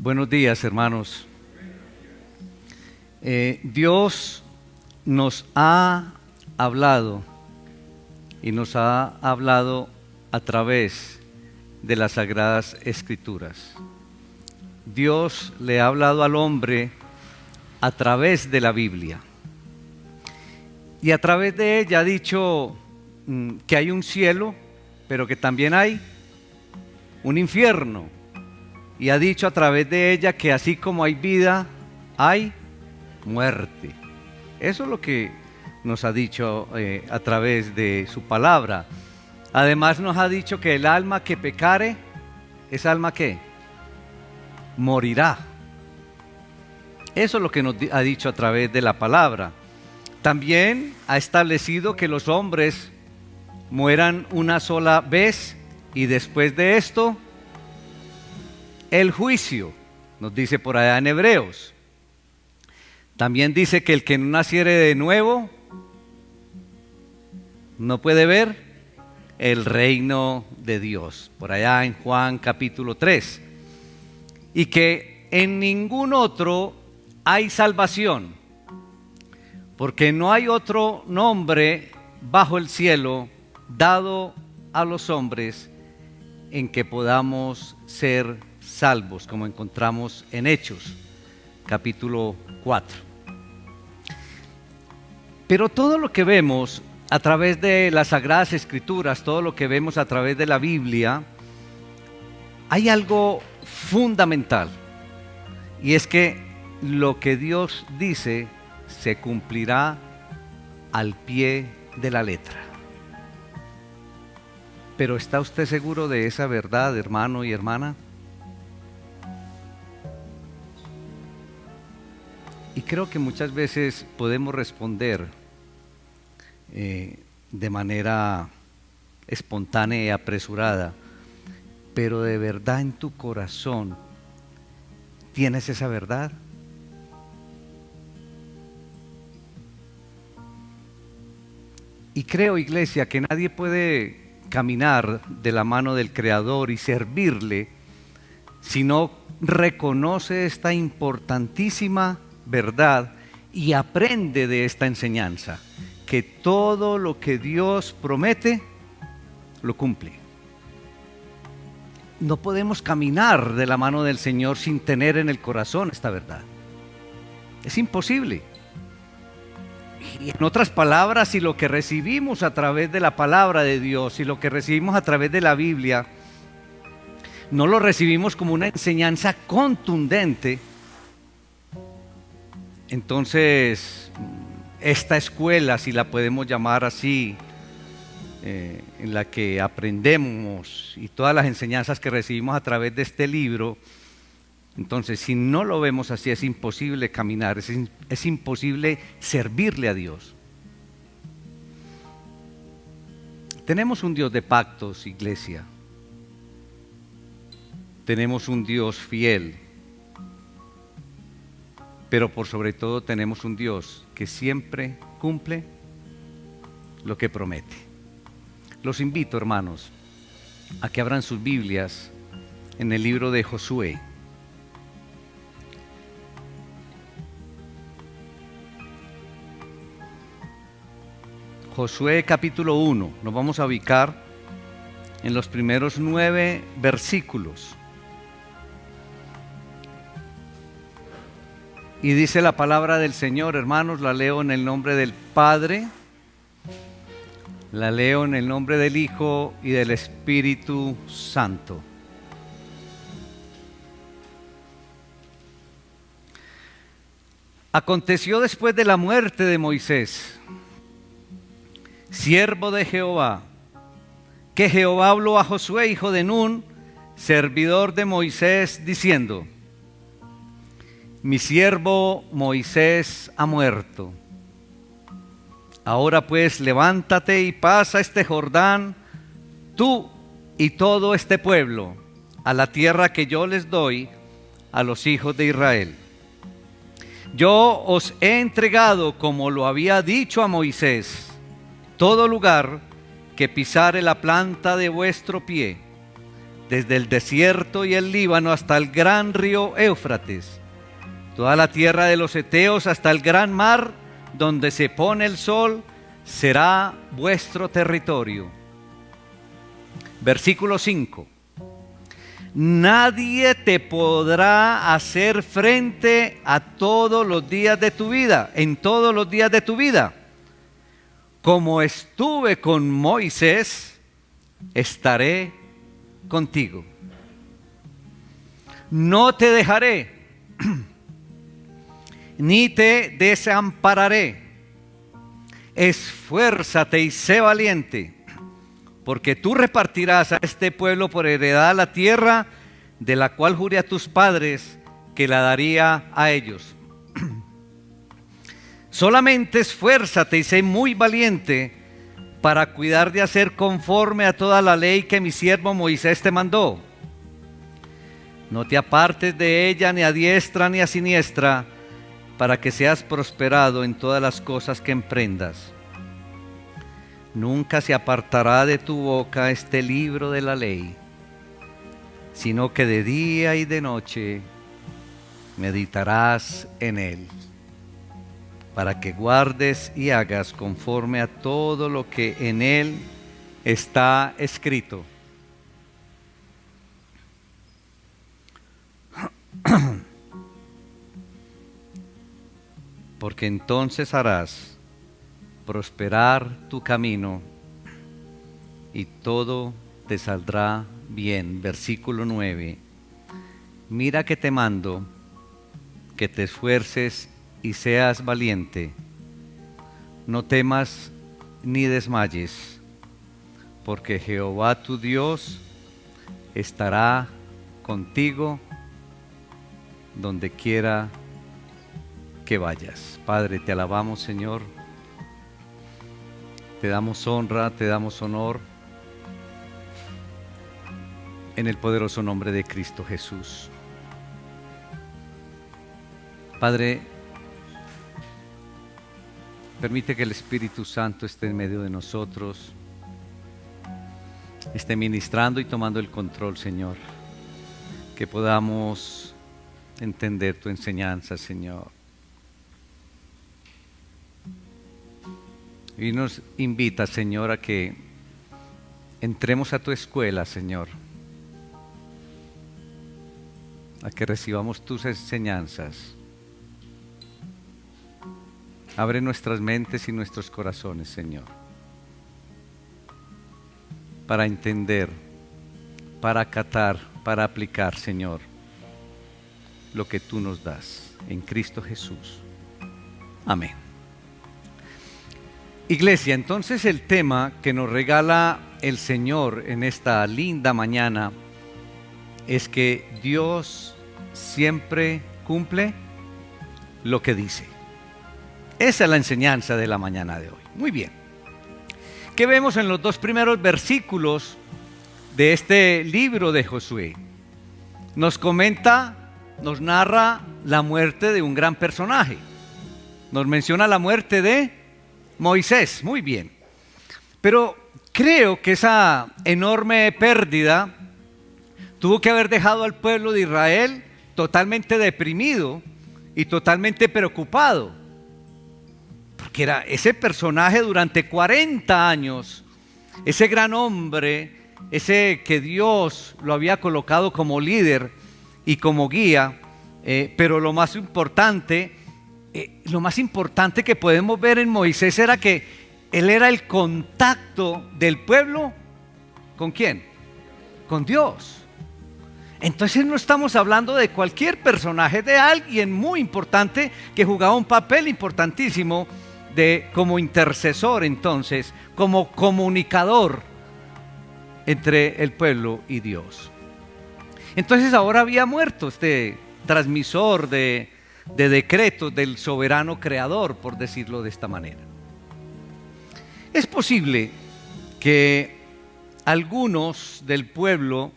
Buenos días, hermanos. Dios nos ha hablado y nos ha hablado a través de las Sagradas Escrituras. Dios le ha hablado al hombre a través de la Biblia. Y a través de ella ha dicho que hay un cielo, pero que también hay un infierno. Y ha dicho a través de ella que así como hay vida, hay muerte. Eso es lo que nos ha dicho a través de su palabra. Además nos ha dicho que el alma que pecare, ¿es alma qué? Morirá. Eso es lo que nos ha dicho a través de la palabra. También ha establecido que los hombres mueran una sola vez y después de esto el juicio, nos dice por allá en Hebreos. También dice que el que no naciere de nuevo no puede ver el reino de Dios, por allá en Juan capítulo 3. Y que en ningún otro hay salvación, porque no hay otro nombre bajo el cielo dado a los hombres en que podamos ser salvos, como encontramos en Hechos, capítulo 4. Pero todo lo que vemos a través de las Sagradas Escrituras, todo lo que vemos a través de la Biblia, hay algo fundamental, y es que lo que Dios dice se cumplirá al pie de la letra. Pero ¿está usted seguro de esa verdad, hermano y hermana? Y creo que muchas veces podemos responder de manera espontánea y apresurada, pero de verdad en tu corazón ¿tienes esa verdad? Y creo, iglesia, que nadie puede caminar de la mano del Creador y servirle si no reconoce esta importantísima verdad y aprende de esta enseñanza, que todo lo que Dios promete, lo cumple. No podemos caminar de la mano del Señor sin tener en el corazón esta verdad. Es imposible. Y en otras palabras, si lo que recibimos a través de la palabra de Dios, si lo que recibimos a través de la Biblia, no lo recibimos como una enseñanza contundente, entonces esta escuela, si la podemos llamar así, en la que aprendemos y todas las enseñanzas que recibimos a través de este libro, entonces si no lo vemos así es imposible caminar, es imposible servirle a Dios. Tenemos un Dios de pactos, iglesia. Tenemos un Dios fiel. Pero por sobre todo tenemos un Dios que siempre cumple lo que promete. Los invito, hermanos, a que abran sus Biblias en el libro de Josué. Josué capítulo 1, nos vamos a ubicar en los primeros 9 versículos. Y dice la palabra del Señor, hermanos, la leo en el nombre del Padre, la leo en el nombre del Hijo y del Espíritu Santo. Aconteció después de la muerte de Moisés, siervo de Jehová, que Jehová habló a Josué, hijo de Nun, servidor de Moisés, diciendo: Mi siervo Moisés ha muerto. Ahora pues levántate y pasa este Jordán, tú y todo este pueblo, a la tierra que yo les doy a los hijos de Israel. Yo os he entregado, como lo había dicho a Moisés, todo lugar que pisare la planta de vuestro pie, desde el desierto y el Líbano hasta el gran río Éufrates, toda la tierra de los heteos hasta el gran mar, donde se pone el sol, será vuestro territorio. Versículo 5. Nadie te podrá hacer frente a todos los días de tu vida, en todos los días de tu vida. Como estuve con Moisés, estaré contigo. No te dejaré, ni te desampararé. Esfuérzate y sé valiente, porque tú repartirás a este pueblo por heredad la tierra de la cual juré a tus padres que la daría a ellos. Solamente esfuérzate y sé muy valiente para cuidar de hacer conforme a toda la ley que mi siervo Moisés te mandó. No te apartes de ella ni a diestra ni a siniestra, para que seas prosperado en todas las cosas que emprendas. Nunca se apartará de tu boca este libro de la ley, sino que de día y de noche meditarás en él, para que guardes y hagas conforme a todo lo que en él está escrito. Porque entonces harás prosperar tu camino y todo te saldrá bien. Versículo 9. Mira que te mando que te esfuerces y seas valiente. No temas ni desmayes, porque Jehová tu Dios estará contigo donde quiera que vayas. Padre, te alabamos, Señor. Te damos honra, te damos honor en el poderoso nombre de Cristo Jesús. Padre, permite que el Espíritu Santo esté en medio de nosotros, esté ministrando y tomando el control, Señor. Que podamos entender tu enseñanza, Señor. Y nos invita, Señor, a que entremos a tu escuela, Señor, a que recibamos tus enseñanzas. Abre nuestras mentes y nuestros corazones, Señor, para entender, para acatar, para aplicar, Señor, lo que tú nos das en Cristo Jesús. Amén. Iglesia, entonces el tema que nos regala el Señor en esta linda mañana es que Dios siempre cumple lo que dice. Esa es la enseñanza de la mañana de hoy. Muy bien. ¿Qué vemos en los dos primeros versículos de este libro de Josué? Nos comenta, nos narra la muerte de un gran personaje. Nos menciona la muerte de Moisés, muy bien. Pero creo que esa enorme pérdida tuvo que haber dejado al pueblo de Israel totalmente deprimido y totalmente preocupado. Porque era ese personaje durante 40 años, ese gran hombre, ese que Dios lo había colocado como líder y como guía, pero lo más importante que podemos ver en Moisés era que él era el contacto del pueblo. ¿Con quién? Con Dios. Entonces no estamos hablando de cualquier personaje, de alguien muy importante que jugaba un papel importantísimo como intercesor, entonces, como comunicador entre el pueblo y Dios. Entonces ahora había muerto este transmisor de decretos del soberano creador, por decirlo de esta manera. Es posible que algunos del pueblo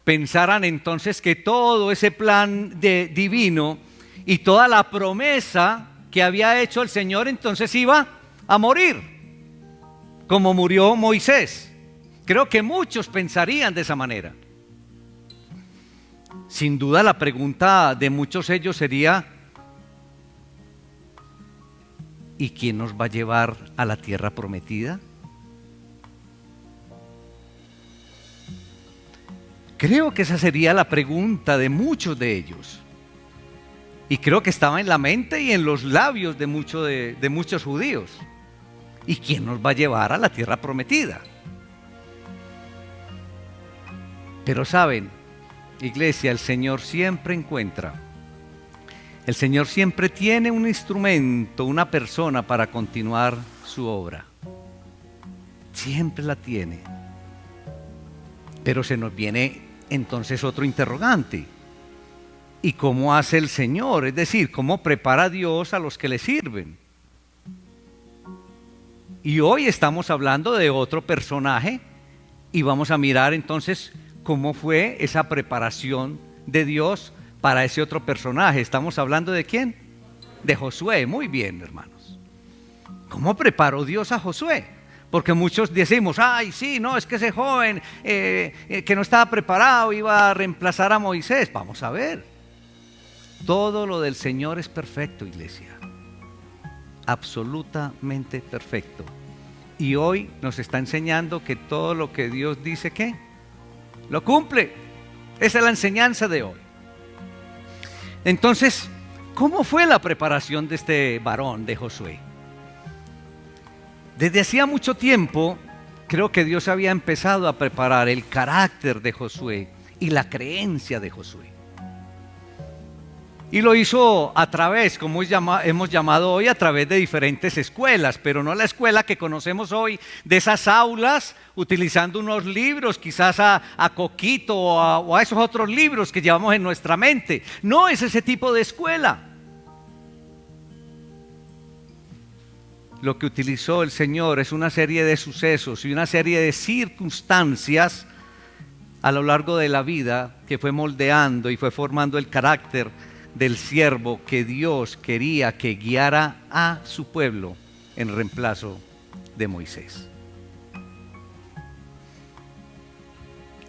pensaran entonces que todo ese plan divino y toda la promesa que había hecho el Señor entonces iba a morir, como murió Moisés. Creo que muchos pensarían de esa manera. Sin duda la pregunta de muchos ellos sería: ¿y quién nos va a llevar a la tierra prometida? Creo que esa sería la pregunta de muchos de ellos. Y creo que estaba en la mente y en los labios de muchos judíos. ¿Y quién nos va a llevar a la tierra prometida? Pero saben, iglesia, el Señor siempre encuentra. El Señor siempre tiene un instrumento, una persona para continuar su obra. Siempre la tiene. Pero se nos viene entonces otro interrogante. ¿Y cómo hace el Señor? Es decir, ¿cómo prepara Dios a los que le sirven? Y hoy estamos hablando de otro personaje y vamos a mirar entonces cómo fue esa preparación de Dios para ese otro personaje. ¿Estamos hablando de quién? De Josué. Muy bien, hermanos. ¿Cómo preparó Dios a Josué? Porque muchos decimos: ay, sí, no, es que ese joven que no estaba preparado iba a reemplazar a Moisés. Vamos a ver. Todo lo del Señor es perfecto, iglesia. Absolutamente perfecto. Y hoy nos está enseñando que todo lo que Dios dice, ¿qué? Lo cumple. Esa es la enseñanza de hoy. Entonces, ¿cómo fue la preparación de este varón, de Josué? Desde hacía mucho tiempo, creo que Dios había empezado a preparar el carácter de Josué y la creencia de Josué. Y lo hizo a través, como hemos llamado hoy, a través de diferentes escuelas, pero no la escuela que conocemos hoy, de esas aulas, utilizando unos libros, quizás a Coquito o a esos otros libros que llevamos en nuestra mente. No es ese tipo de escuela. Lo que utilizó el Señor es una serie de sucesos y una serie de circunstancias a lo largo de la vida que fue moldeando y fue formando el carácter del siervo que Dios quería que guiara a su pueblo en reemplazo de Moisés.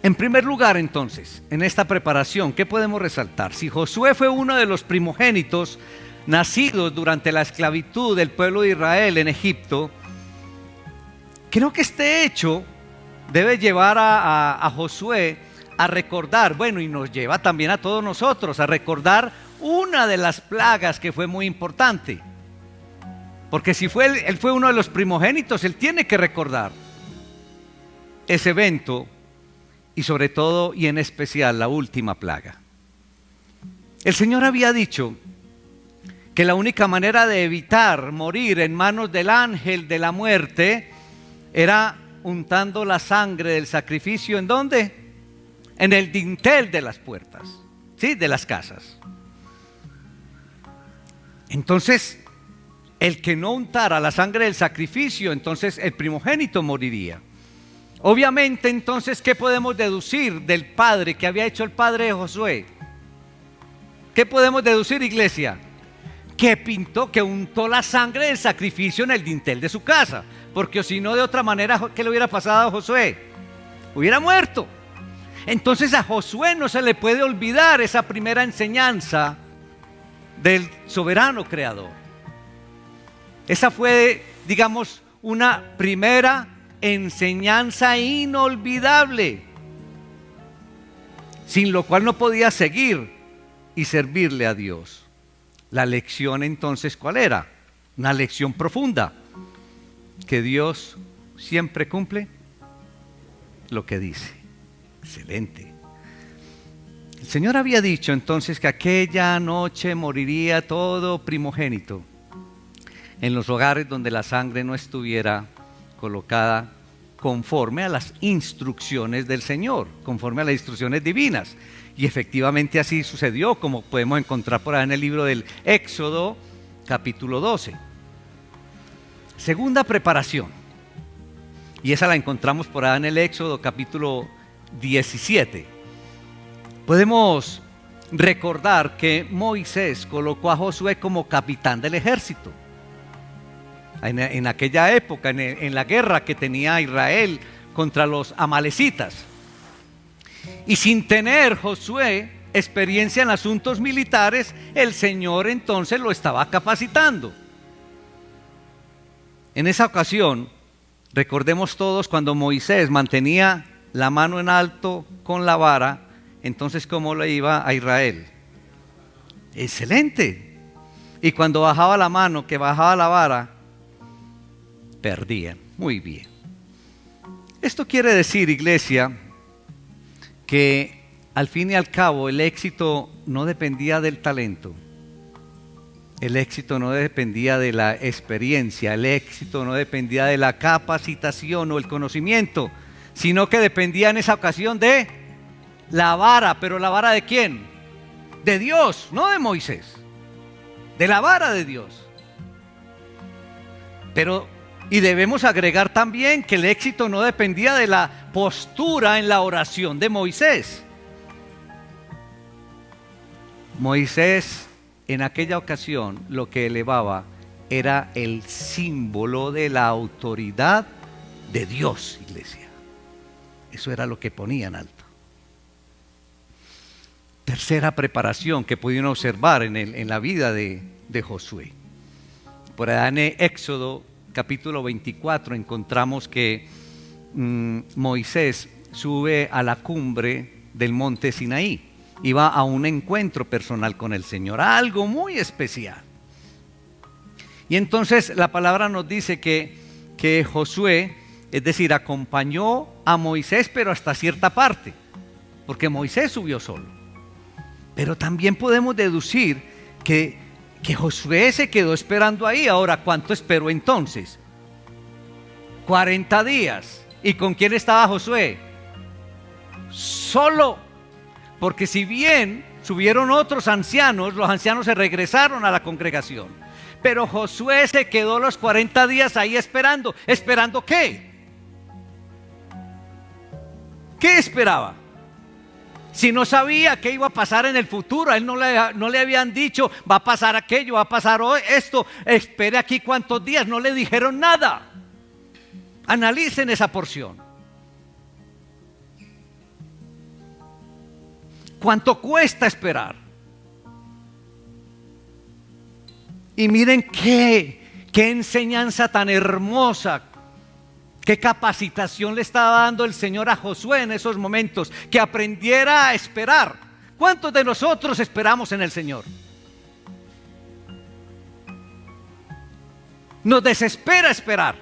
En primer lugar, entonces, en esta preparación, ¿qué podemos resaltar? Si Josué fue uno de los primogénitos nacidos durante la esclavitud del pueblo de Israel en Egipto, creo que este hecho debe llevar a Josué a recordar, bueno, y nos lleva también a todos nosotros a recordar una de las plagas que fue muy importante. Porque si él fue uno de los primogénitos, él tiene que recordar ese evento y sobre todo y en especial la última plaga. El Señor había dicho que la única manera de evitar morir en manos del ángel de la muerte era untando la sangre del sacrificio. ¿En dónde? En el dintel de las puertas, ¿sí? De las casas. Entonces, el que no untara la sangre del sacrificio, entonces el primogénito moriría. Obviamente, entonces, ¿qué podemos deducir del padre que había hecho el padre de Josué? ¿Qué podemos deducir, iglesia? Que untó la sangre del sacrificio en el dintel de su casa, porque si no, de otra manera, ¿qué le hubiera pasado a Josué? Hubiera muerto. Entonces a Josué no se le puede olvidar esa primera enseñanza del soberano creador. Esa fue, digamos, una primera enseñanza inolvidable, sin lo cual no podía seguir y servirle a Dios. La lección entonces, ¿cuál era? Una lección profunda, que Dios siempre cumple lo que dice. Excelente. El Señor había dicho entonces que aquella noche moriría todo primogénito en los hogares donde la sangre no estuviera colocada conforme a las instrucciones del Señor, conforme a las instrucciones divinas. Y efectivamente así sucedió, como podemos encontrar por ahí en el libro del Éxodo, capítulo 12. Segunda preparación, y esa la encontramos por ahí en el Éxodo, capítulo 17. Podemos recordar que Moisés colocó a Josué como capitán del ejército. En aquella época, en la guerra que tenía Israel contra los amalecitas. Y sin tener Josué experiencia en asuntos militares, el Señor entonces lo estaba capacitando. En esa ocasión, recordemos todos cuando Moisés mantenía la mano en alto con la vara, entonces ¿cómo le iba a Israel? Excelente. Y cuando bajaba la mano, que bajaba la vara, perdían. Muy bien. Esto quiere decir, iglesia, que al fin y al cabo el éxito no dependía del talento. El éxito no dependía de la experiencia, el éxito no dependía de la capacitación o el conocimiento, sino que dependía en esa ocasión de la vara. ¿Pero la vara de quién? De Dios, no de Moisés, de la vara de Dios. Y debemos agregar también que el éxito no dependía de la postura en la oración de Moisés. Moisés en aquella ocasión lo que elevaba era el símbolo de la autoridad de Dios, iglesia. Eso era lo que ponía en alto. Tercera preparación que pudieron observar en la vida de Josué. Por allá en Éxodo capítulo 24 encontramos que Moisés sube a la cumbre del monte Sinaí y va a un encuentro personal con el Señor, algo muy especial. Y entonces la palabra nos dice que Josué, es decir, acompañó a Moisés, pero hasta cierta parte, porque Moisés subió solo. Pero también podemos deducir que Josué se quedó esperando ahí. Ahora, ¿cuánto esperó entonces? 40 días. ¿Y con quién estaba Josué? Solo. Porque si bien subieron otros ancianos, los ancianos se regresaron a la congregación. Pero Josué se quedó los 40 días ahí esperando. ¿Esperando qué? ¿Qué esperaba? Si no sabía qué iba a pasar en el futuro, a él no le habían dicho, va a pasar aquello, va a pasar hoy esto, espere aquí cuántos días, no le dijeron nada. Analicen esa porción. ¿Cuánto cuesta esperar? Y miren qué enseñanza tan hermosa, qué capacitación le estaba dando el Señor a Josué en esos momentos, que aprendiera a esperar. ¿Cuántos de nosotros esperamos en el Señor? Nos desespera esperar,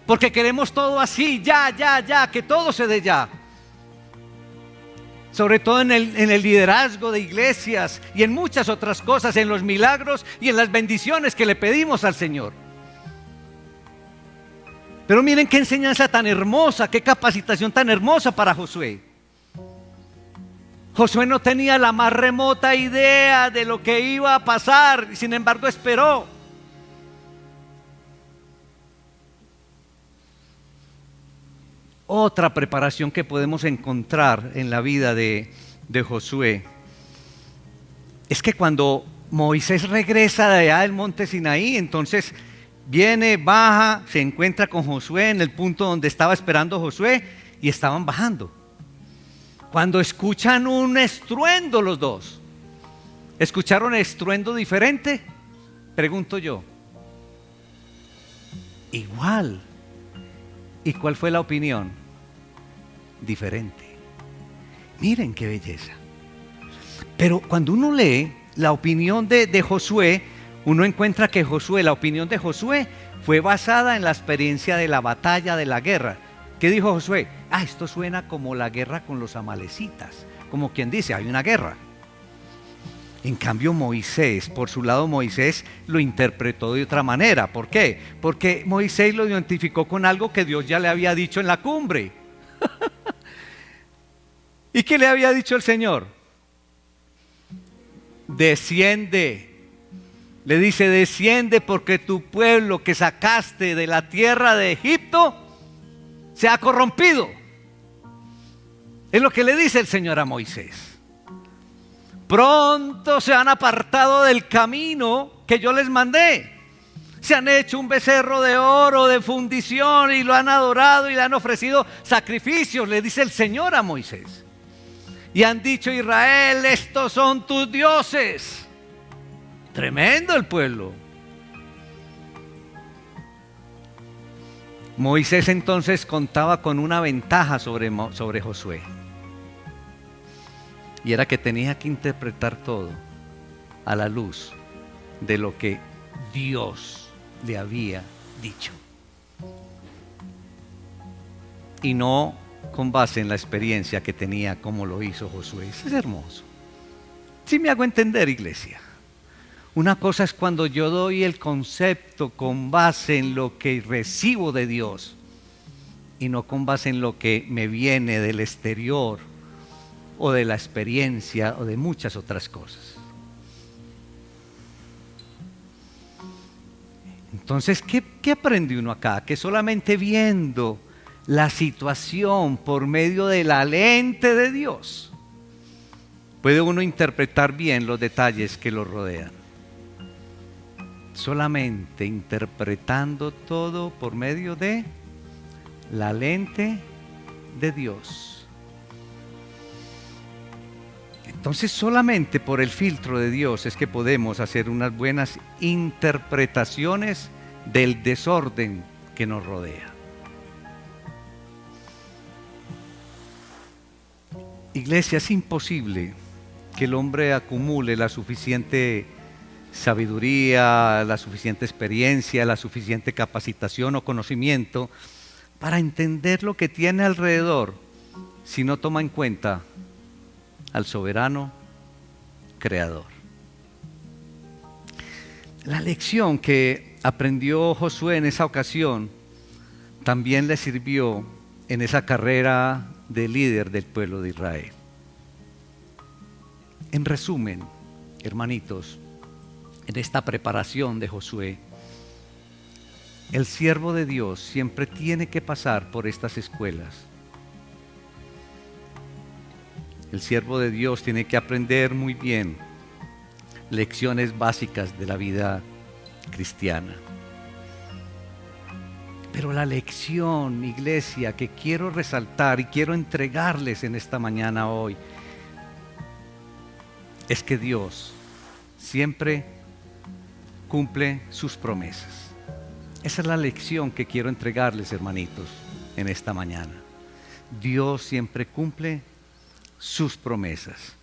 porque queremos todo así, ya, que todo se dé ya. Sobre todo en el liderazgo de iglesias y en muchas otras cosas, en los milagros y en las bendiciones que le pedimos al Señor. Pero miren qué enseñanza tan hermosa, qué capacitación tan hermosa para Josué. Josué no tenía la más remota idea de lo que iba a pasar, sin embargo esperó. Otra preparación que podemos encontrar en la vida de Josué es que cuando Moisés regresa de allá del monte Sinaí, entonces viene, baja, se encuentra con Josué en el punto donde estaba esperando Josué y estaban bajando. Cuando escuchan un estruendo los dos, ¿escucharon estruendo diferente? Pregunto yo. Igual. ¿Y cuál fue la opinión? Diferente. Miren qué belleza. Pero cuando uno lee la opinión de Josué, uno encuentra que la opinión de Josué fue basada en la experiencia de la batalla, de la guerra. ¿Qué dijo Josué? Esto suena como la guerra con los amalecitas. Como quien dice, hay una guerra. En cambio Moisés, por su lado Moisés lo interpretó de otra manera. ¿Por qué? Porque Moisés lo identificó con algo que Dios ya le había dicho en la cumbre. ¿Y qué le había dicho el Señor? Desciende. Le dice, desciende porque tu pueblo que sacaste de la tierra de Egipto se ha corrompido. Es lo que le dice el Señor a Moisés. Pronto se han apartado del camino que yo les mandé. Se han hecho un becerro de oro, de fundición, y lo han adorado y le han ofrecido sacrificios, le dice el Señor a Moisés. y han dicho: Israel, estos son tus dioses. Tremendo el pueblo. Moisés entonces contaba con una ventaja sobre Josué, y era que tenía que interpretar todo a la luz de lo que Dios le había dicho, y no con base en la experiencia que tenía como lo hizo Josué. Eso es hermoso. ¿Sí me hago entender, iglesia? Una cosa es cuando yo doy el concepto con base en lo que recibo de Dios y no con base en lo que me viene del exterior o de la experiencia o de muchas otras cosas. Entonces, ¿qué aprende uno acá? Que solamente viendo la situación por medio de la lente de Dios puede uno interpretar bien los detalles que lo rodean. Solamente interpretando todo por medio de la lente de Dios. Entonces, solamente por el filtro de Dios es que podemos hacer unas buenas interpretaciones del desorden que nos rodea. Iglesia, es imposible que el hombre acumule la suficiente sabiduría, la suficiente experiencia, la suficiente capacitación o conocimiento para entender lo que tiene alrededor si no toma en cuenta al soberano creador. La lección que aprendió Josué en esa ocasión también le sirvió en esa carrera de líder del pueblo de Israel. En resumen, hermanitos, en esta preparación de Josué, el siervo de Dios siempre tiene que pasar por estas escuelas. El siervo de Dios tiene que aprender muy bien lecciones básicas de la vida cristiana. Pero la lección, iglesia, que quiero resaltar y quiero entregarles en esta mañana hoy, es que Dios siempre cumple sus promesas. Esa es la lección que quiero entregarles, hermanitos, en esta mañana. Dios siempre cumple sus promesas.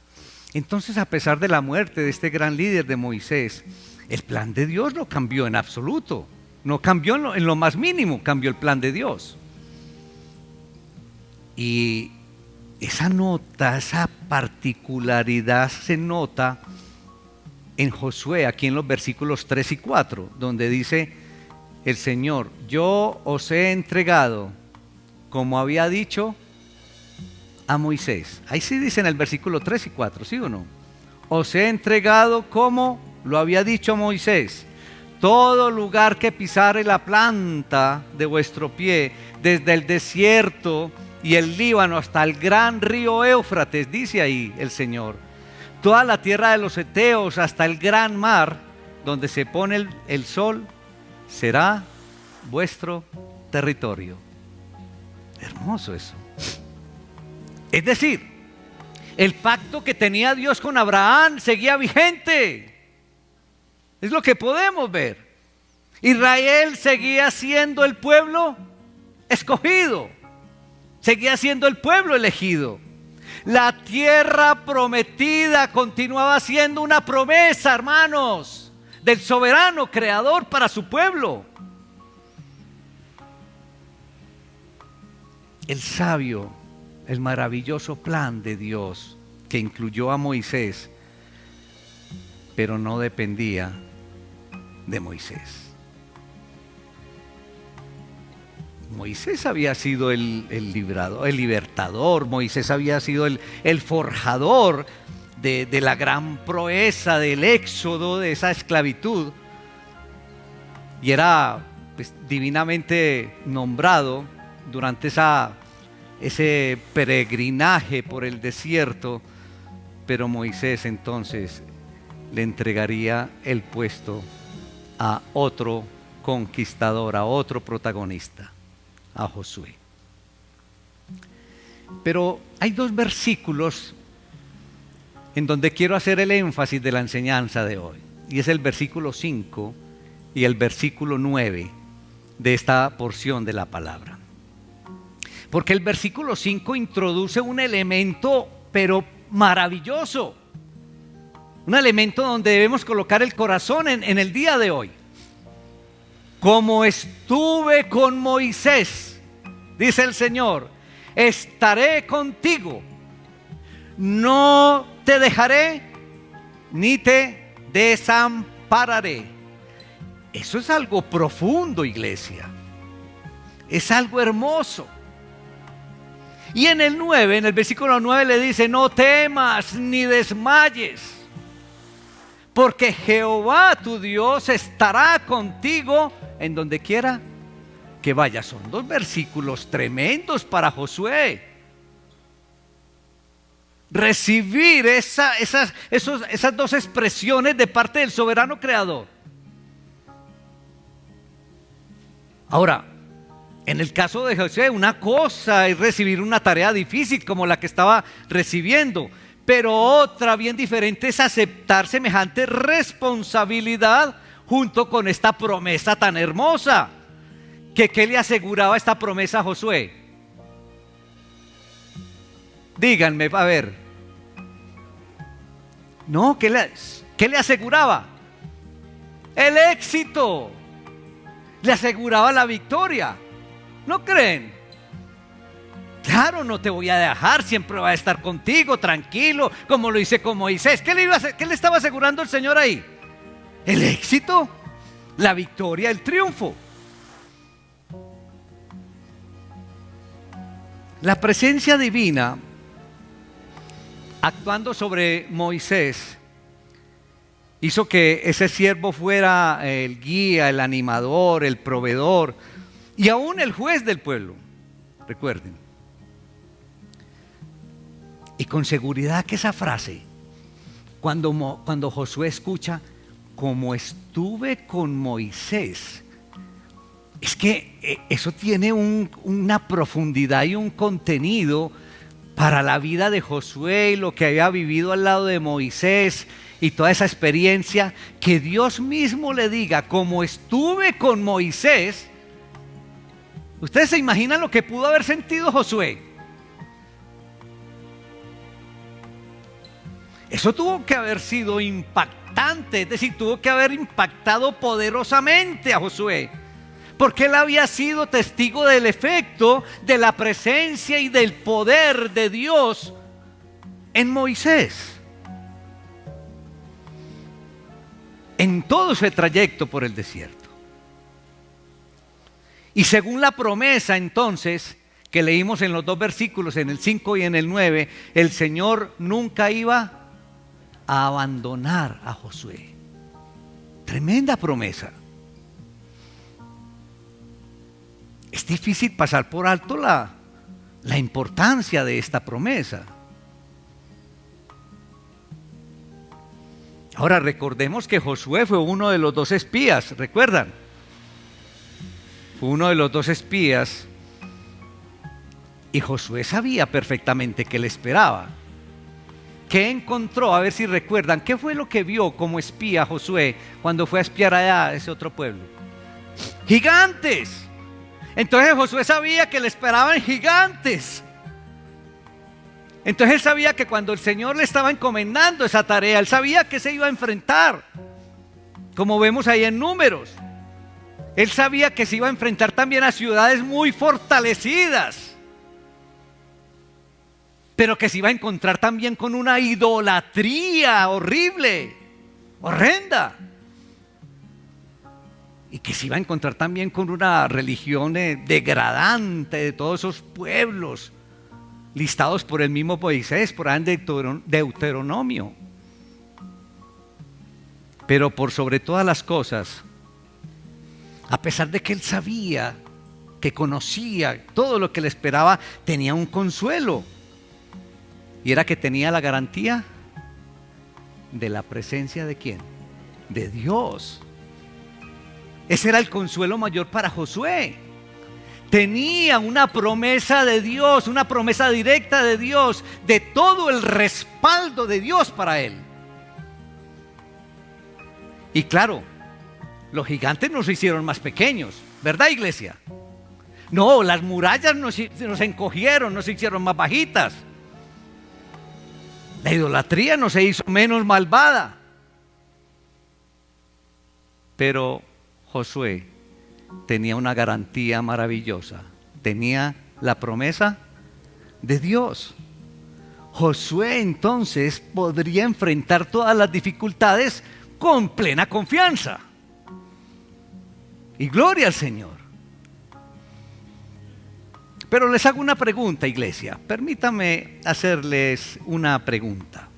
Entonces, a pesar de la muerte de este gran líder de Moisés, el plan de Dios no cambió en absoluto. No cambió en lo más mínimo, cambió el plan de Dios. Y esa nota, esa particularidad se nota en Josué, aquí en los versículos 3 y 4, donde dice el Señor: yo os he entregado, como había dicho a Moisés. Ahí sí dice en el versículo 3 y 4, ¿sí o no? Os he entregado como lo había dicho a Moisés. Todo lugar que pisare la planta de vuestro pie, desde el desierto y el Líbano hasta el gran río Éufrates, dice ahí el Señor. Toda la tierra de los heteos hasta el gran mar, donde se pone el sol, será vuestro territorio. Hermoso eso. Es decir, el pacto que tenía Dios con Abraham seguía vigente. Es lo que podemos ver. Israel seguía siendo el pueblo escogido, seguía siendo el pueblo elegido. La tierra prometida continuaba siendo una promesa, hermanos, del soberano creador para su pueblo. El sabio, el maravilloso plan de Dios que incluyó a Moisés, pero no dependía de Moisés. Moisés había sido el libertador. Moisés había sido el forjador de la gran proeza del éxodo, de esa esclavitud, y era pues divinamente nombrado durante ese peregrinaje por el desierto. Pero Moisés entonces le entregaría el puesto a otro conquistador, a otro protagonista, a Josué. Pero hay dos versículos en donde quiero hacer el énfasis de la enseñanza de hoy. Y es el versículo 5 y el versículo 9 de esta porción de la palabra. Porque el versículo 5 introduce un elemento, pero maravilloso. Un elemento donde debemos colocar el corazón en el día de hoy. Como estuve con Moisés, dice el Señor, estaré contigo. No te dejaré ni te desampararé. Eso es algo profundo, iglesia. Es algo hermoso. Y en el 9, en el versículo 9 le dice, no temas ni desmayes, porque Jehová tu Dios estará contigo en donde quiera que vayas. Son dos versículos tremendos para Josué. Recibir esas dos expresiones de parte del soberano creador. Ahora, en el caso de Josué, una cosa es recibir una tarea difícil como la que estaba recibiendo, pero otra bien diferente es aceptar semejante responsabilidad junto con esta promesa tan hermosa. ¿Qué le aseguraba esta promesa a Josué? Díganme, a ver. No, ¿qué le aseguraba? El éxito. Le aseguraba la victoria. ¿No creen? Claro, no te voy a dejar, siempre voy a estar contigo, tranquilo, como lo hice con Moisés. ¿Qué le estaba asegurando el Señor ahí? El éxito, la victoria, el triunfo. La presencia divina actuando sobre Moisés hizo que ese siervo fuera el guía, el animador, el proveedor y aún el juez del pueblo. Recuerden. Y con seguridad que esa frase, cuando Josué escucha, como estuve con Moisés, es que eso tiene una profundidad y un contenido para la vida de Josué y lo que había vivido al lado de Moisés y toda esa experiencia, que Dios mismo le diga, como estuve con Moisés. ¿Ustedes se imaginan lo que pudo haber sentido Josué? Eso tuvo que haber sido impactante, es decir, tuvo que haber impactado poderosamente a Josué, porque él había sido testigo del efecto de la presencia y del poder de Dios en Moisés, en todo ese trayecto por el desierto. Y según la promesa entonces que leímos en los dos versículos, en el 5 y en el 9, el Señor nunca iba a abandonar a Josué. Tremenda promesa. Es difícil pasar por alto la importancia de esta promesa. Ahora recordemos que Josué fue uno de los dos espías, ¿recuerdan? Fue uno de los dos espías y Josué sabía perfectamente qué le esperaba. ¿Qué encontró? A ver si recuerdan, ¿qué fue lo que vio como espía Josué cuando fue a espiar allá a ese otro pueblo? ¡Gigantes! Entonces Josué sabía que le esperaban gigantes. Entonces él sabía que cuando el Señor le estaba encomendando esa tarea, él sabía que se iba a enfrentar, como vemos ahí en Números. Él sabía que se iba a enfrentar también a ciudades muy fortalecidas, pero que se iba a encontrar también con una idolatría horrible, horrenda. Y que se iba a encontrar también con una religión degradante de todos esos pueblos listados por el mismo Moisés, por ahí en Deuteronomio. Pero por sobre todas las cosas, a pesar de que él sabía, que conocía todo lo que le esperaba, tenía un consuelo. Y era que tenía la garantía de la presencia de ¿quién? De Dios. Ese era el consuelo mayor para Josué. tenía una promesa de Dios, una promesa directa de Dios, de todo el respaldo de Dios para él. Y claro, los gigantes nos hicieron más pequeños, ¿verdad, iglesia? No, las murallas nos encogieron, nos hicieron más bajitas. La idolatría no se hizo menos malvada. Pero Josué tenía una garantía maravillosa. Tenía la promesa de Dios. Josué entonces podría enfrentar todas las dificultades con plena confianza. Y gloria al Señor. Pero les hago una pregunta, iglesia. Permítame hacerles una pregunta.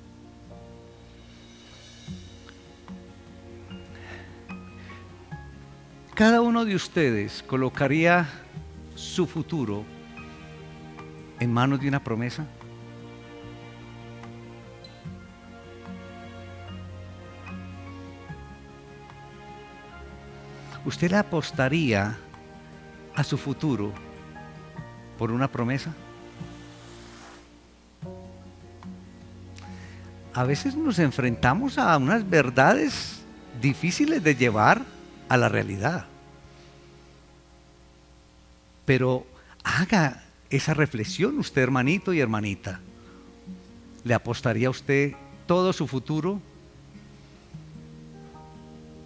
¿Cada uno de ustedes colocaría su futuro en manos de una promesa? ¿Usted le apostaría a su futuro por una promesa? A veces nos enfrentamos a unas verdades difíciles de llevar a la realidad. Pero haga esa reflexión usted, hermanito y hermanita. ¿Le apostaría a usted todo su futuro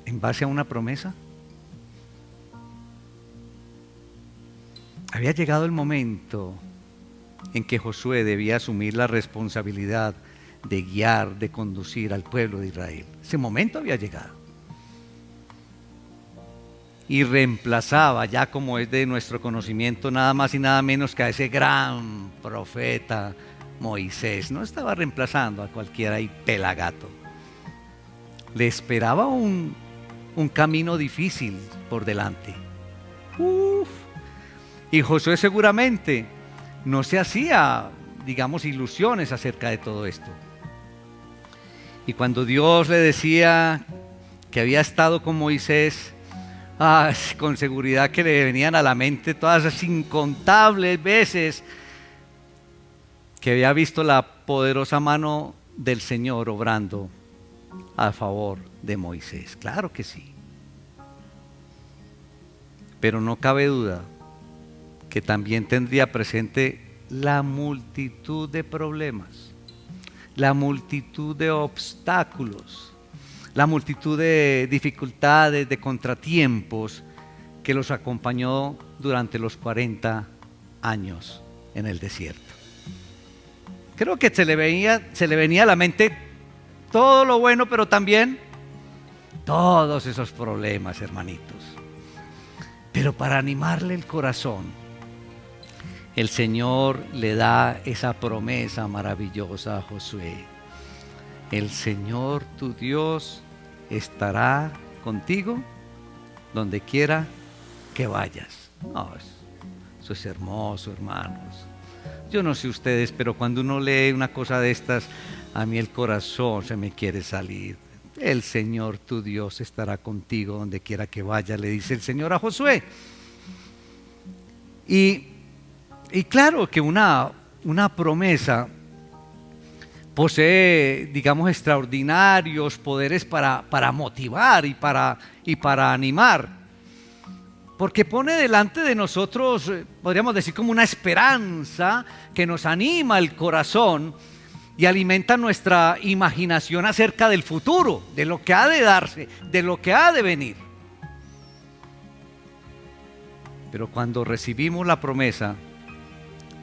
en base a una promesa? Había llegado el momento en que Josué debía asumir la responsabilidad de guiar, de conducir al pueblo de Israel. Ese momento había llegado. Y reemplazaba, ya como es de nuestro conocimiento, nada más y nada menos que a ese gran profeta Moisés. No estaba reemplazando a cualquiera ahí pelagato. Le esperaba un camino difícil por delante. Y Josué seguramente no se hacía, digamos, ilusiones acerca de todo esto. Y cuando Dios le decía que había estado con Moisés, con seguridad que le venían a la mente todas esas incontables veces que había visto la poderosa mano del Señor obrando a favor de Moisés. Claro que sí. Pero no cabe duda que también tendría presente la multitud de problemas, la multitud de obstáculos, la multitud de dificultades, de contratiempos que los acompañó durante los 40 años en el desierto. Creo que se le venía a la mente todo lo bueno, pero también todos esos problemas, hermanitos. Pero para animarle el corazón, el Señor le da esa promesa maravillosa a Josué. El Señor tu Dios estará contigo donde quiera que vayas. Eso es hermoso, hermanos. Yo no sé ustedes, pero cuando uno lee una cosa de estas, a mí el corazón se me quiere salir. El Señor tu Dios estará contigo donde quiera que vayas, le dice el Señor a Josué. Y claro que una promesa posee, digamos, extraordinarios poderes para motivar y para animar. Porque pone delante de nosotros, podríamos decir, como una esperanza que nos anima el corazón y alimenta nuestra imaginación acerca del futuro, de lo que ha de darse, de lo que ha de venir. Pero cuando recibimos la promesa,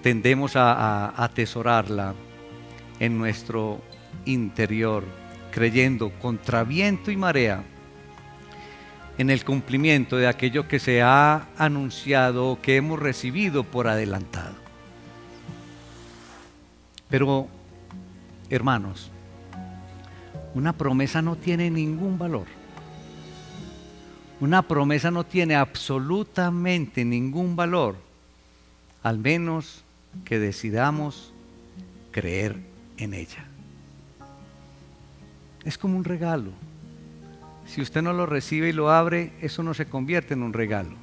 tendemos a atesorarla en nuestro interior, creyendo contra viento y marea en el cumplimiento de aquello que se ha anunciado o que hemos recibido por adelantado. Pero, hermanos, una promesa no tiene ningún valor. Una promesa no tiene absolutamente ningún valor, al menos que decidamos creer en ella. Es como un regalo. Si usted no lo recibe y lo abre, eso no se convierte en un regalo.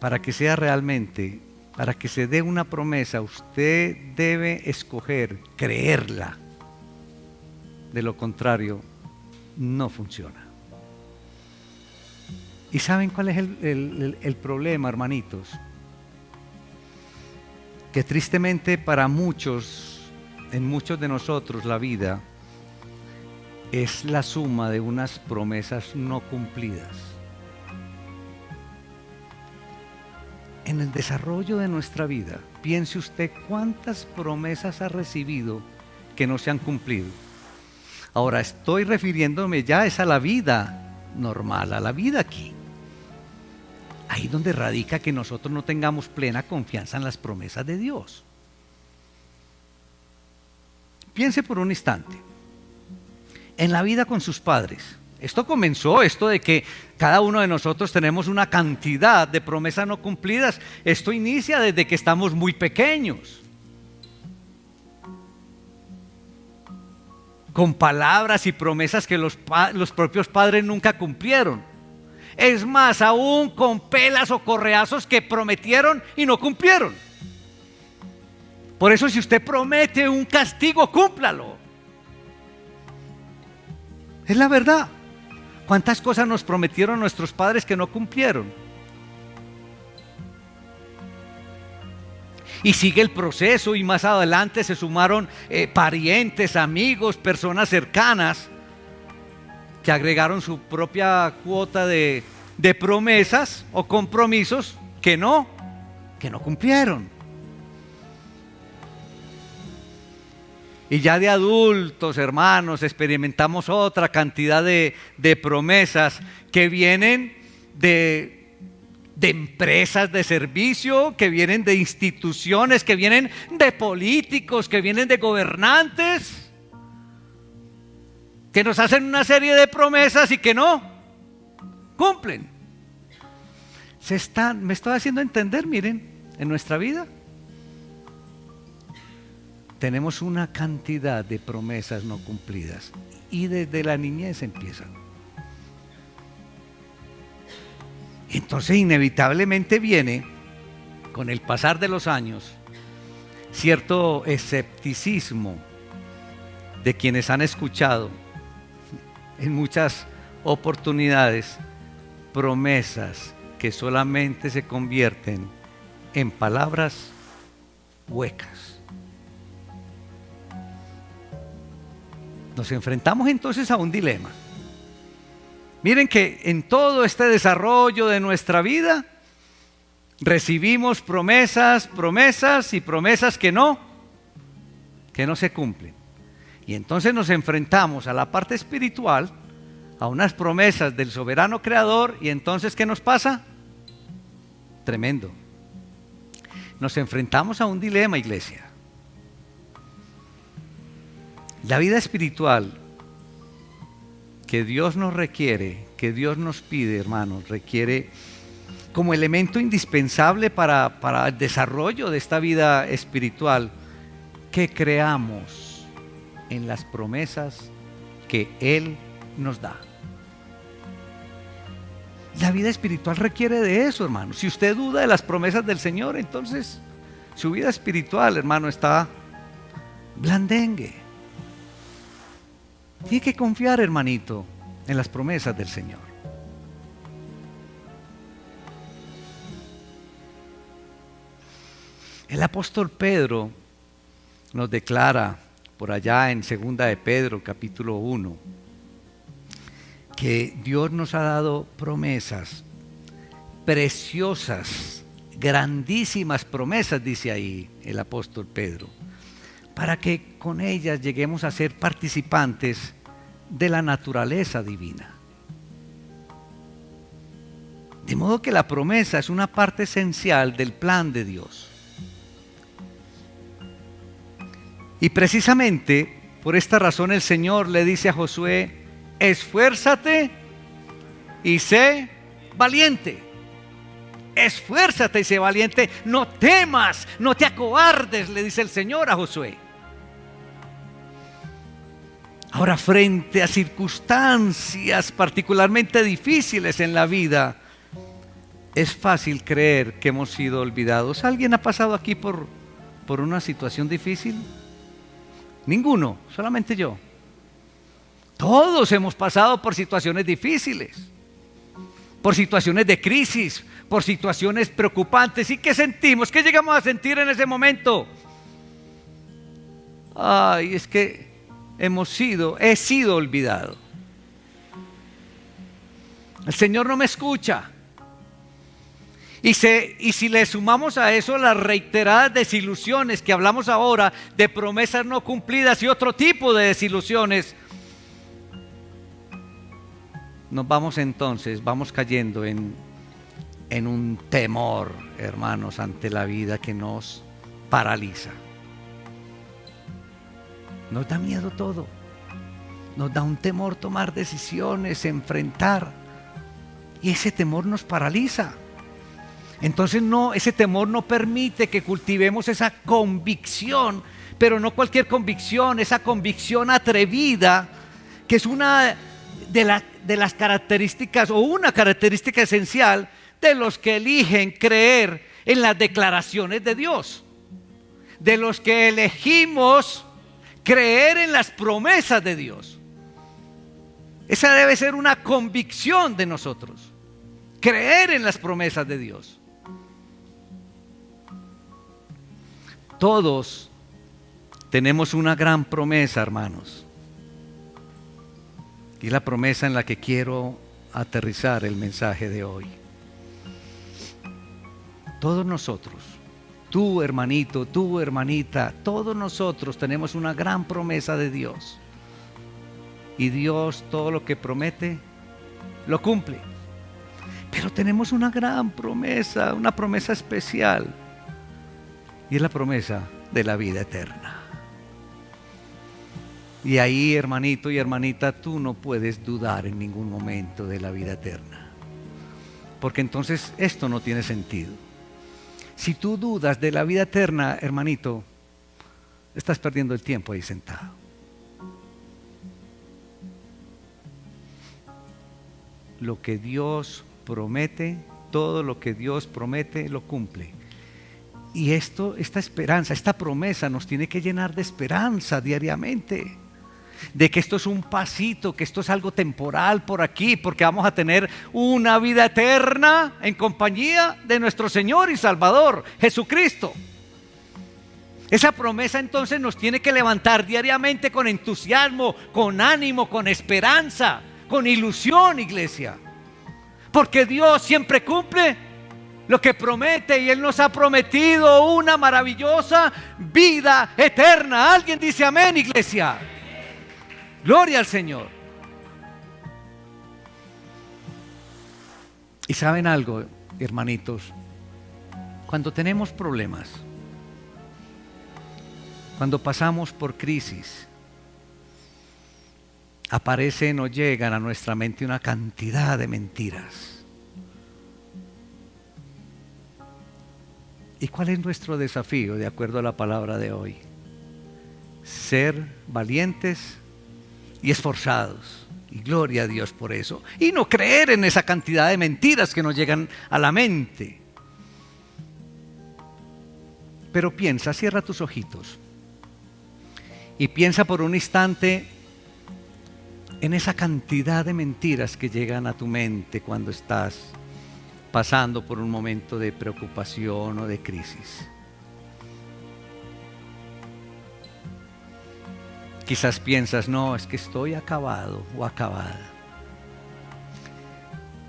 para que sea realmente, para que se dé una promesa, usted debe escoger creerla. De lo contrario, no funciona. ¿Y saben cuál es el problema, hermanitos? Que tristemente para muchos, en muchos de nosotros, la vida es la suma de unas promesas no cumplidas. En el desarrollo de nuestra vida, piense usted cuántas promesas ha recibido que no se han cumplido. Ahora estoy refiriéndome ya es a la vida normal, a la vida aquí. Ahí donde radica que nosotros no tengamos plena confianza en las promesas de Dios. Piense por un instante en la vida con sus padres. Esto comenzó, esto de que cada uno de nosotros tenemos una cantidad de promesas no cumplidas. Esto inicia desde que estamos muy pequeños. Con palabras y promesas que los propios padres nunca cumplieron. Es más, aún con pelas o correazos que prometieron y no cumplieron. Por eso, si usted promete un castigo, cúmplalo. Es la verdad. ¿Cuántas cosas nos prometieron nuestros padres que no cumplieron? Y sigue el proceso, y más adelante se sumaron parientes, amigos, personas cercanas que agregaron su propia cuota de promesas o compromisos que no cumplieron. Y ya de adultos, hermanos, experimentamos otra cantidad de promesas que vienen de empresas de servicio, que vienen de instituciones, que vienen de políticos, que vienen de gobernantes, que nos hacen una serie de promesas y que no cumplen. Me estoy haciendo entender, miren, en nuestra vida tenemos una cantidad de promesas no cumplidas y desde la niñez empiezan. Entonces inevitablemente viene, con el pasar de los años, cierto escepticismo de quienes han escuchado en muchas oportunidades promesas que solamente se convierten en palabras huecas. Nos enfrentamos entonces a un dilema. Miren que en todo este desarrollo de nuestra vida recibimos promesas y promesas que no se cumplen. Y entonces nos enfrentamos a la parte espiritual, a unas promesas del soberano creador, y entonces ¿qué nos pasa? Tremendo. Nos enfrentamos a un dilema, iglesia. La vida espiritual que Dios nos requiere, que Dios nos pide, hermanos, requiere como elemento indispensable para el desarrollo de esta vida espiritual, que creamos en las promesas que Él nos da. La vida espiritual requiere de eso, hermano. Si usted duda de las promesas del Señor, entonces su vida espiritual, hermano, está blandengue. Tiene que confiar, hermanito, en las promesas del Señor. El apóstol Pedro nos declara por allá en 2 de Pedro, capítulo 1, que Dios nos ha dado promesas preciosas, grandísimas promesas, dice ahí el apóstol Pedro, para que con ellas lleguemos a ser participantes de la naturaleza divina. De modo que la promesa es una parte esencial del plan de Dios. Y precisamente por esta razón el Señor le dice a Josué: esfuérzate y sé valiente. Esfuérzate y sé valiente, no temas, no te acobardes, le dice el Señor a Josué. Ahora, frente a circunstancias particularmente difíciles en la vida, es fácil creer que hemos sido olvidados. ¿Alguien ha pasado aquí por una situación difícil? Ninguno, solamente yo. Todos hemos pasado por situaciones difíciles, por situaciones de crisis, por situaciones preocupantes. ¿Y qué sentimos? ¿Qué llegamos a sentir en ese momento? Ay, es que he sido olvidado. El Señor no me escucha. Y si le sumamos a eso las reiteradas desilusiones que hablamos ahora, de promesas no cumplidas y otro tipo de desilusiones, vamos cayendo en un temor, hermanos, ante la vida que nos paraliza. Nos da miedo todo. Nos da un temor tomar decisiones, enfrentar. Y ese temor nos paraliza. Entonces ese temor no permite que cultivemos esa convicción, pero no cualquier convicción, esa convicción atrevida, que es una de las características, o una característica esencial de los que eligen creer en las declaraciones de Dios, de los que elegimos creer en las promesas de Dios. Esa debe ser una convicción de nosotros, creer en las promesas de Dios. Todos tenemos una gran promesa, hermanos, y la promesa en la que quiero aterrizar el mensaje de hoy. Todos nosotros, tú hermanito, tú hermanita, todos nosotros tenemos una gran promesa de Dios. Y Dios todo lo que promete, lo cumple. Pero tenemos una gran promesa, una promesa especial. Y es la promesa de la vida eterna. Y ahí, hermanito y hermanita, tú no puedes dudar en ningún momento de la vida eterna. Porque entonces esto no tiene sentido. Si tú dudas de la vida eterna, hermanito, estás perdiendo el tiempo ahí sentado. Lo que Dios promete, todo lo que Dios promete, lo cumple. Y esta esperanza, esta promesa nos tiene que llenar de esperanza diariamente. De que esto es un pasito, que esto es algo temporal por aquí, porque vamos a tener una vida eterna en compañía de nuestro Señor y Salvador, Jesucristo. Esa promesa entonces nos tiene que levantar diariamente con entusiasmo, con ánimo, con esperanza, con ilusión, iglesia. Porque Dios siempre cumple lo que promete, y Él nos ha prometido una maravillosa vida eterna. ¿Alguien dice amén, iglesia? Gloria al Señor. Y saben algo, hermanitos, cuando tenemos problemas, cuando pasamos por crisis, aparecen o llegan a nuestra mente una cantidad de mentiras. ¿Y cuál es nuestro desafío de acuerdo a la palabra de hoy? Ser valientes y esforzados, y gloria a Dios por eso, y no creer en esa cantidad de mentiras que nos llegan a la mente. Pero piensa, cierra tus ojitos y piensa por un instante en esa cantidad de mentiras que llegan a tu mente cuando estás pasando por un momento de preocupación o de crisis. Quizás piensas, no, es que estoy acabado o acabada.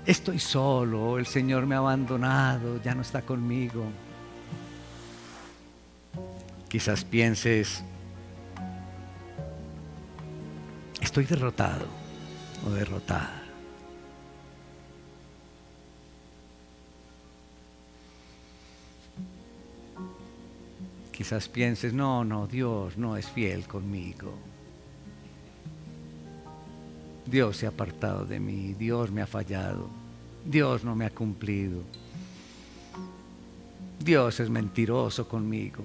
Estoy solo, el Señor me ha abandonado, ya no está conmigo. Quizás pienses, estoy derrotado o derrotada. Quizás pienses, no, Dios no es fiel conmigo. Dios se ha apartado de mí, Dios me ha fallado, Dios no me ha cumplido. Dios es mentiroso conmigo.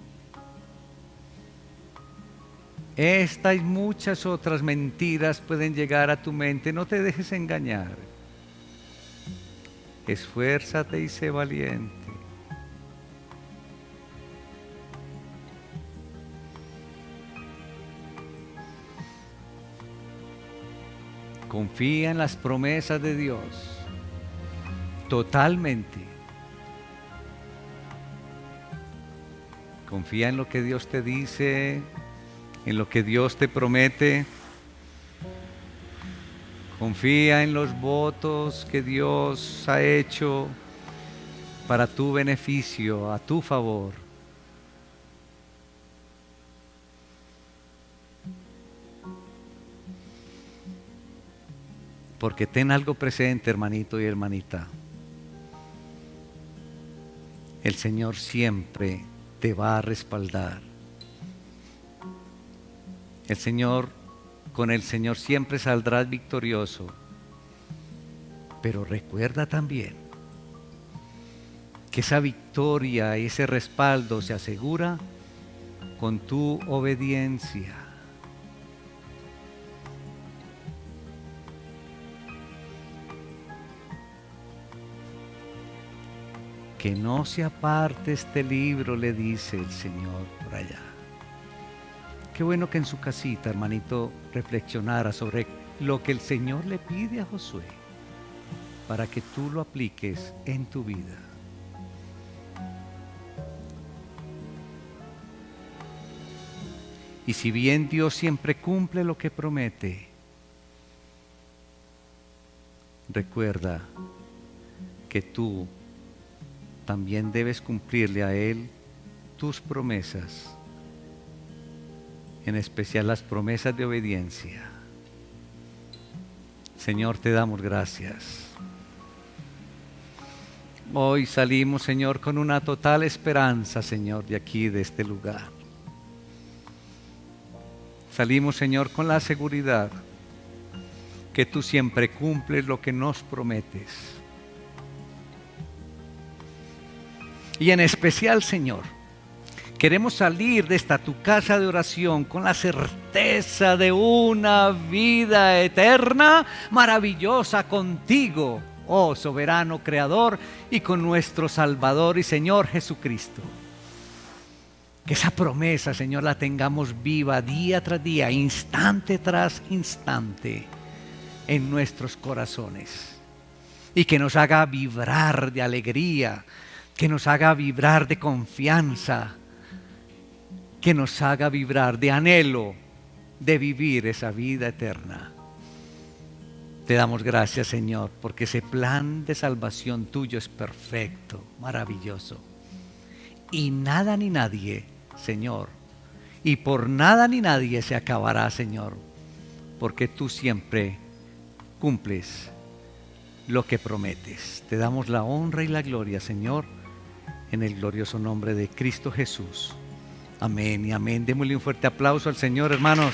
Esta y muchas otras mentiras pueden llegar a tu mente, no te dejes engañar. Esfuérzate y sé valiente. Confía en las promesas de Dios totalmente. Confía en lo que Dios te dice, en lo que Dios te promete. Confía en los votos que Dios ha hecho para tu beneficio, a tu favor. Porque ten algo presente, hermanito y hermanita. El Señor siempre te va a respaldar. Con el Señor siempre saldrás victorioso. Pero recuerda también que esa victoria y ese respaldo se asegura con tu obediencia. Que no se aparte este libro, le dice el Señor por allá. Qué bueno que en su casita, hermanito, reflexionara sobre lo que el Señor le pide a Josué para que tú lo apliques en tu vida. Y si bien Dios siempre cumple lo que promete, recuerda que tú también debes cumplirle a Él tus promesas, en especial las promesas de obediencia. Señor, te damos gracias. Hoy salimos, Señor, con una total esperanza, Señor, de aquí, de este lugar. Salimos, Señor, con la seguridad que tú siempre cumples lo que nos prometes. Y en especial, Señor, queremos salir de esta tu casa de oración con la certeza de una vida eterna maravillosa contigo, oh soberano Creador, y con nuestro Salvador y Señor Jesucristo. Que esa promesa, Señor, la tengamos viva día tras día, instante tras instante en nuestros corazones. Y que nos haga vibrar de alegría, que nos haga vibrar de confianza, que nos haga vibrar de anhelo de vivir esa vida eterna. Te damos gracias, Señor, porque ese plan de salvación tuyo es perfecto, maravilloso. Y nada ni nadie, Señor, y por nada ni nadie se acabará, Señor, porque tú siempre cumples lo que prometes. Te damos la honra y la gloria, Señor, en el glorioso nombre de Cristo Jesús. Amén y amén. Démosle un fuerte aplauso al Señor, hermanos.